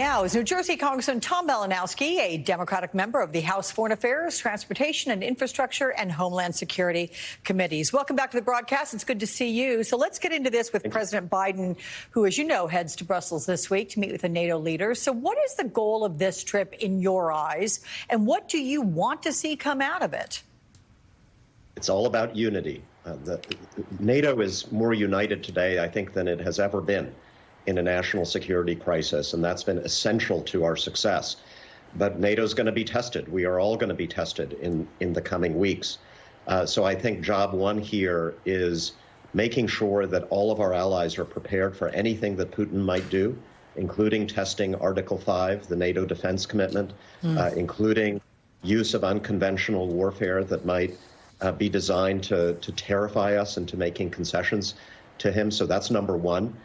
Now is New Jersey Congressman Tom Malinowski, a Democratic member of the House Foreign Affairs, Transportation and Infrastructure and Homeland Security Committees. Welcome back to the broadcast. It's good to see you. So let's get into this with President Biden, who, as you know, heads to Brussels this week to meet with the NATO leaders. So what is the goal of this trip in your eyes, and what do you want to see come out of it? It's all about unity. NATO is more united today, I think, than it has ever been in a national security crisis, and that's been essential to our success. But NATO's going to be tested. We are all going to be tested in the coming weeks. So I think job one here is making sure that all of our allies are prepared for anything that Putin might do, including testing Article 5, the NATO defense commitment, including use of unconventional warfare that might be designed to terrify us into making concessions to him. So that's number one.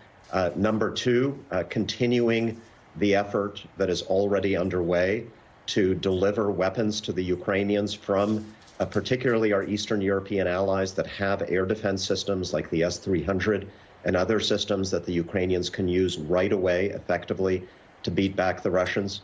Number two, continuing the effort that is already underway to deliver weapons to the Ukrainians from particularly our Eastern European allies that have air defense systems like the S-300 and other systems that the Ukrainians can use right away effectively to beat back the Russians.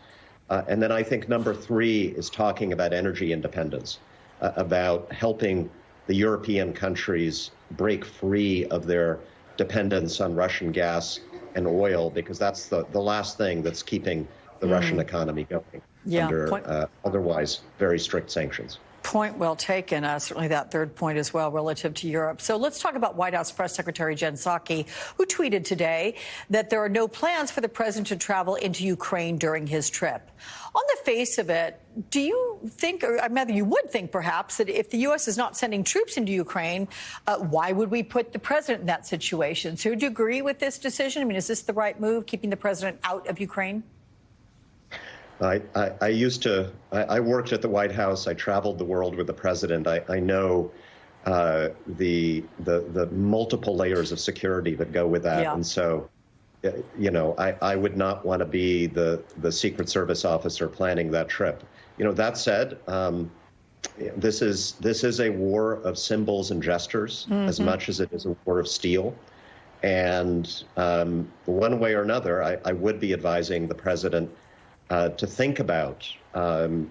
And then I think number three is talking about energy independence, about helping the European countries break free of their dependence on Russian gas and oil, because that's the last thing that's keeping the Russian economy going under otherwise very strict sanctions. Point well taken. Certainly that third point as well relative to Europe. So let's talk about White House Press Secretary Jen Psaki, who tweeted today that there are no plans for the president to travel into Ukraine during his trip. On the face of it, do you think, or rather you would think perhaps, that if the U.S. is not sending troops into Ukraine, why would we put the president in that situation? So do you agree with this decision? I mean, is this the right move, keeping the president out of Ukraine? I worked at the White House. I traveled the world with the president. I know the multiple layers of security that go with that. Yeah. And so, you know, I would not want to be the Secret Service officer planning that trip. You know, that said, this is a war of symbols and gestures as much as it is a war of steel. And one way or another, I would be advising the president to think about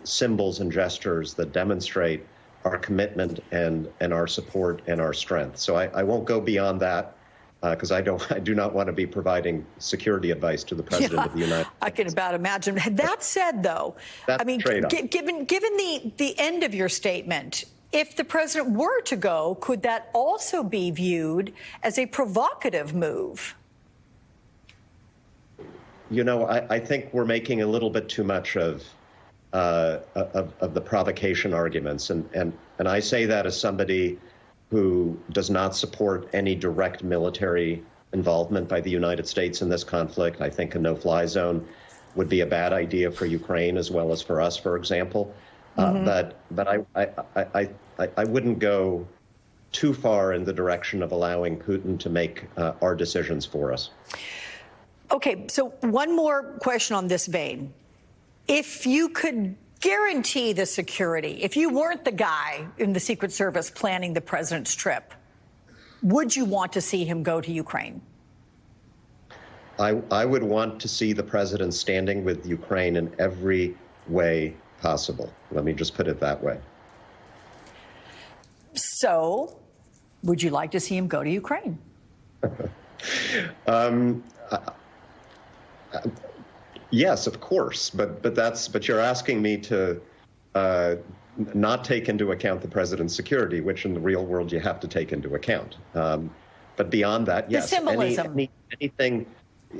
symbols and gestures that demonstrate our commitment and our support and our strength. So I won't go beyond that because I do not want to be providing security advice to the president of the United States. I can about imagine. That said, though, I mean, given the end of your statement, if the president were to go, could that also be viewed as a provocative move? You know, I think we're making a little bit too much of the provocation arguments, and I say that as somebody who does not support any direct military involvement by the United States in this conflict. I think a no-fly zone would be a bad idea for Ukraine as well as for us, for example. But I wouldn't go too far in the direction of allowing Putin to make our decisions for us. Okay, so one more question on this vein. If you could guarantee the security, if you weren't the guy in the Secret Service planning the president's trip, would you want to see him go to Ukraine? I would want to see the president standing with Ukraine in every way possible. Let me just put it that way. So, would you like to see him go to Ukraine? Yes, of course, but you're asking me to not take into account the president's security, which in the real world you have to take into account. But beyond that, yes, the symbolism. Anything,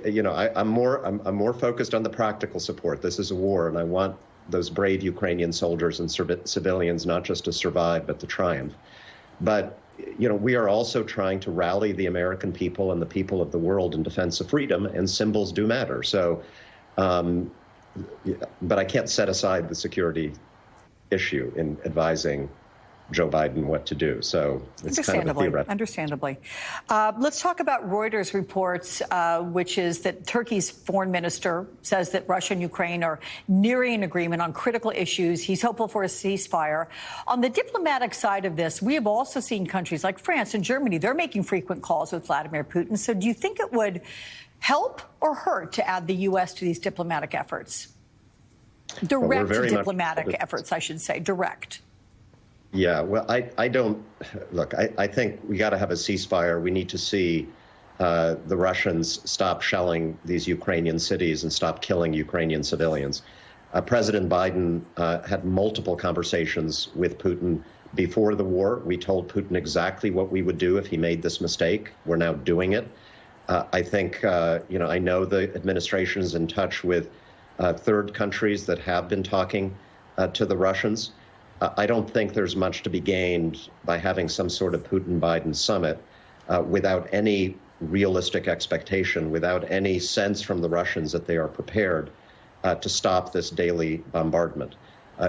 you know, I'm more focused on the practical support. This is a war, and I want those brave Ukrainian soldiers and civilians not just to survive, but to triumph. But you know, we are also trying to rally the American people and the people of the world in defense of freedom, and symbols do matter. So, but I can't set aside the security issue in advising Joe Biden what to do. So it's kind of a theoretical. Understandably. Let's talk about Reuters reports, which is that Turkey's foreign minister says that Russia and Ukraine are nearing an agreement on critical issues. He's hopeful for a ceasefire. On the diplomatic side of this, we have also seen countries like France and Germany. They're making frequent calls with Vladimir Putin. So do you think it would help or hurt to add the U.S. to these diplomatic efforts? Direct diplomatic efforts, I should say, direct. Yeah, well, I don't, look, I think we got to have a ceasefire. We need to see the Russians stop shelling these Ukrainian cities and stop killing Ukrainian civilians. President Biden had multiple conversations with Putin before the war. We told Putin exactly what we would do if he made this mistake. We're now doing it. I think, I know the administration is in touch with third countries that have been talking to the Russians. I don't think there's much to be gained by having some sort of Putin-Biden summit without any realistic expectation, without any sense from the Russians that they are prepared to stop this daily bombardment.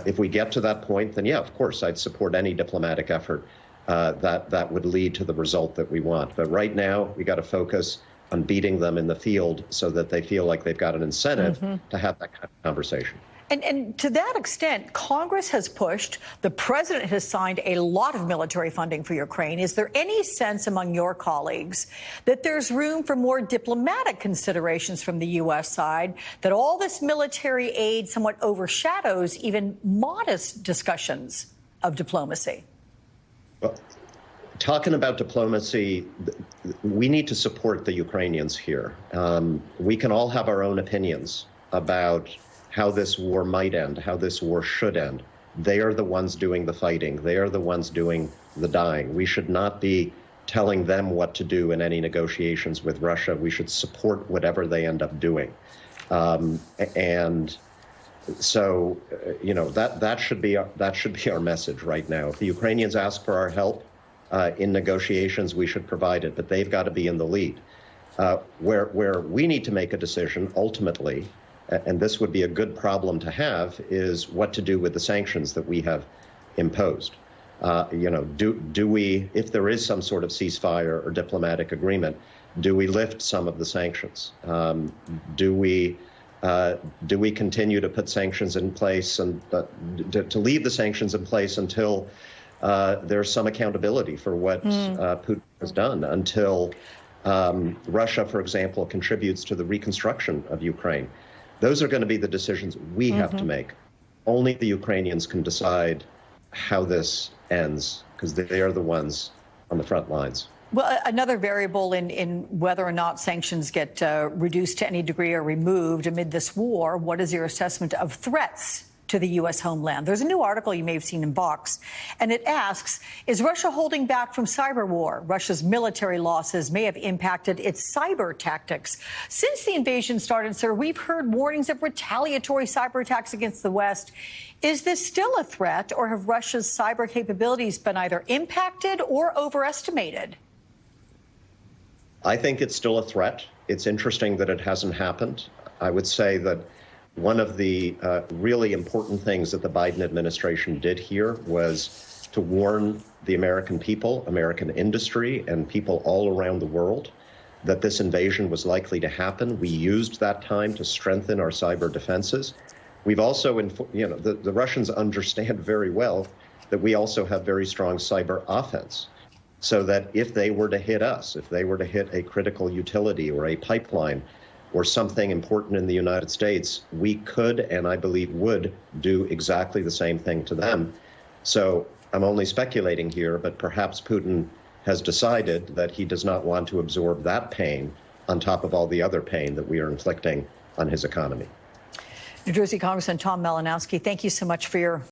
If we get to that point, then yeah, of course, I'd support any diplomatic effort that would lead to the result that we want. But right now, we got to focus on beating them in the field so that they feel like they've got an incentive to have that kind of conversation. And to that extent, Congress has pushed, the president has signed a lot of military funding for Ukraine. Is there any sense among your colleagues that there's room for more diplomatic considerations from the U.S. side, that all this military aid somewhat overshadows even modest discussions of diplomacy? Well, talking about diplomacy, we need to support the Ukrainians here. We can all have our own opinions about how this war might end, how this war should end. They are the ones doing the fighting. They are the ones doing the dying. We should not be telling them what to do in any negotiations with Russia. We should support whatever they end up doing. And so, that should be our message right now. If the Ukrainians ask for our help in negotiations, we should provide it, but they've got to be in the lead. Where we need to make a decision ultimately, and this would be a good problem to have, is what to do with the sanctions that we have imposed. Do we, if there is some sort of ceasefire or diplomatic agreement, do we lift some of the sanctions? Do we continue to put sanctions in place and to leave the sanctions in place until there's some accountability for what Putin has done, until Russia, for example, contributes to the reconstruction of Ukraine? Those are going to be the decisions we have to make. Only the Ukrainians can decide how this ends, because they are the ones on the front lines. Well, another variable in whether or not sanctions get reduced to any degree or removed amid this war, what is your assessment of threats to the U.S. homeland? There's a new article you may have seen in Vox, and it asks, is Russia holding back from cyber war? Russia's military losses may have impacted its cyber tactics. Since the invasion started, sir, we've heard warnings of retaliatory cyber attacks against the West. Is this still a threat, or have Russia's cyber capabilities been either impacted or overestimated? I think it's still a threat. It's interesting that it hasn't happened. I would say that one of the really important things that the Biden administration did here was to warn the American people, American industry, and people all around the world that this invasion was likely to happen. We used that time to strengthen our cyber defenses. We've also, the Russians understand very well that we also have very strong cyber offense, so that if they were to hit us, if they were to hit a critical utility or a pipeline, or something important in the United States, we could, and I believe would, do exactly the same thing to them. So I'm only speculating here, but perhaps Putin has decided that he does not want to absorb that pain on top of all the other pain that we are inflicting on his economy. New Jersey Congressman Tom Malinowski, thank you so much for your